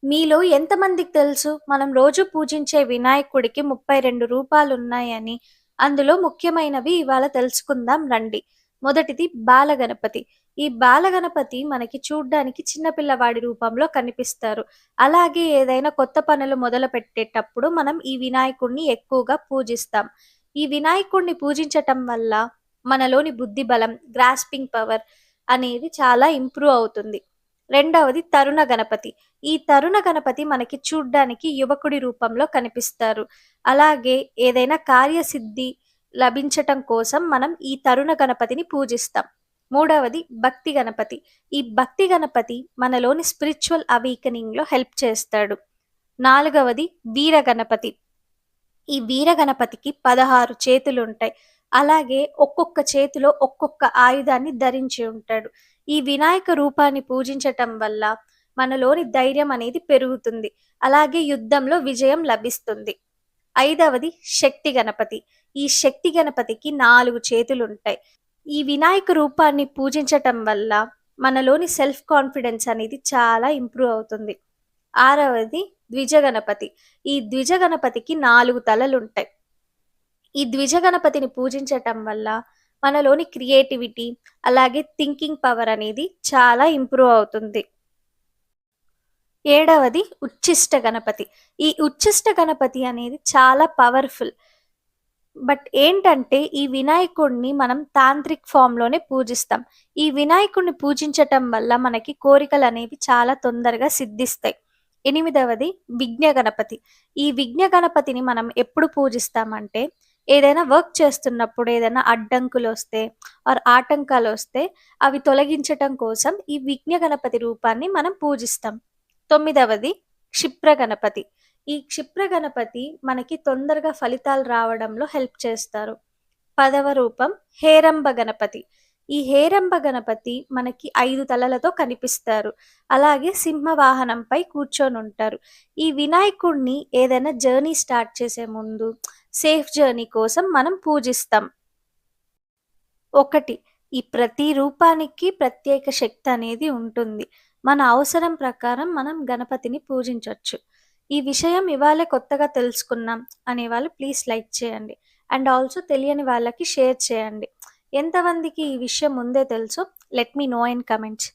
మీలో ఎంతమందికి తెలుసు మనం రోజు పూజించే వినాయకుడికి 32 రూపాలున్నాయని? అందులో ముఖ్యమైనవి ఇవాళ తెలుసుకుందాం రండి. మొదటిది బాలగణపతి. ఈ బాలగణపతి మనకి చూడ్డానికి చిన్న పిల్లవాడి రూపంలో కనిపిస్తారు. అలాగే ఏదైనా కొత్త పనులు మొదలుపెట్టేటప్పుడు మనం ఈ వినాయకుడిని ఎక్కువగా పూజిస్తాం. ఈ వినాయకుడిని పూజించటం వల్ల మనలోని బుద్ధి బలం, గ్రాస్పింగ్ పవర్ అనేది చాలా ఇంప్రూవ్ అవుతుంది. రెండవది తరుణ గణపతి. ఈ తరుణ గణపతి మనకి చూడ్డానికి యువకుడి రూపంలో కనిపిస్తారు. అలాగే ఏదైనా కార్యసిద్ధి లభించటం కోసం మనం ఈ తరుణ గణపతిని పూజిస్తాం. మూడవది భక్తి గణపతి. ఈ భక్తి గణపతి మనలోని స్పిరిచ్యువల్ అవేకెనింగ్‌లో హెల్ప్ చేస్తాడు. నాలుగవది వీర గణపతి. ఈ వీర గణపతికి 16 చేతులుంటాయి. అలాగే ఒక్కొక్క చేతిలో ఒక్కొక్క ఆయుధాన్ని ధరించి ఉంటాడు. ఈ వినాయక రూపాన్ని పూజించటం వల్ల మనలోని ధైర్యం అనేది పెరుగుతుంది. అలాగే యుద్ధంలో విజయం లభిస్తుంది. ఐదవది శక్తి గణపతి. ఈ శక్తి గణపతికి 4 చేతులుంటాయి. ఈ వినాయక రూపాన్ని పూజించటం వల్ల మనలోని సెల్ఫ్ కాన్ఫిడెన్స్ అనేది చాలా ఇంప్రూవ్ అవుతుంది. ఆరవది ద్విజ గణపతి. ఈ ద్విజ గణపతికి 4 తలలుంటాయి. ఈ ద్విజ గణపతిని పూజించటం వల్ల మనలోని క్రియేటివిటీ, అలాగే థింకింగ్ పవర్ అనేది చాలా ఇంప్రూవ్ అవుతుంది. ఏడవది ఉచ్చిష్ట గణపతి. ఈ ఉచ్చిష్ట గణపతి అనేది చాలా పవర్‌ఫుల్. బట్ ఏంటంటే ఈ వినాయకుడిని మనం తాంత్రిక్ ఫామ్‌లోనే పూజిస్తాం. ఈ వినాయకుడిని పూజించటం వల్ల మనకి కోరికలనేవి చాలా తొందరగా సిద్ధిస్తాయి. ఎనిమిదవది విఘ్న గణపతి. ఈ విఘ్న గణపతిని మనం ఎప్పుడు పూజిస్తామంటే, ఏదైనా వర్క్ చేస్తున్నప్పుడు ఏదైనా అడ్డంకులొస్తే ఆటంకాలొస్తే అవి తొలగించటం కోసం ఈ విఘ్న గణపతి రూపాన్ని మనం పూజిస్తాం. తొమ్మిదవది క్షిప్ర గణపతి. ఈ క్షిప్ర గణపతి మనకి తొందరగా ఫలితాలు రావడంలో హెల్ప్ చేస్తారు. పదవ రూపం హేరంబ గణపతి. ఈ హేరంబ గణపతి మనకి 5 తలలతో కనిపిస్తారు. అలాగే సింహ వాహనంపై కూర్చొనుంటారు. ఈ వినాయకుడిని ఏదైనా జర్నీ స్టార్ట్ చేసే ముందు సేఫ్ జర్నీ కోసం మనం పూజిస్తాం. ఒకటి, ఈ ప్రతి రూపానికి ప్రత్యేక శక్తి అనేది ఉంటుంది. మన అవసరం ప్రకారం మనం గణపతిని పూజించొచ్చు. ఈ విషయం ఇవాళే కొత్తగా తెలుసుకున్నాం అనేవాళ్ళు ప్లీజ్ లైక్ చేయండి. అండ్ ఆల్సో తెలియని వాళ్ళకి షేర్ చేయండి. ఎంతమందికి ఈ విషయం ముందే తెలుసో let me know in comments.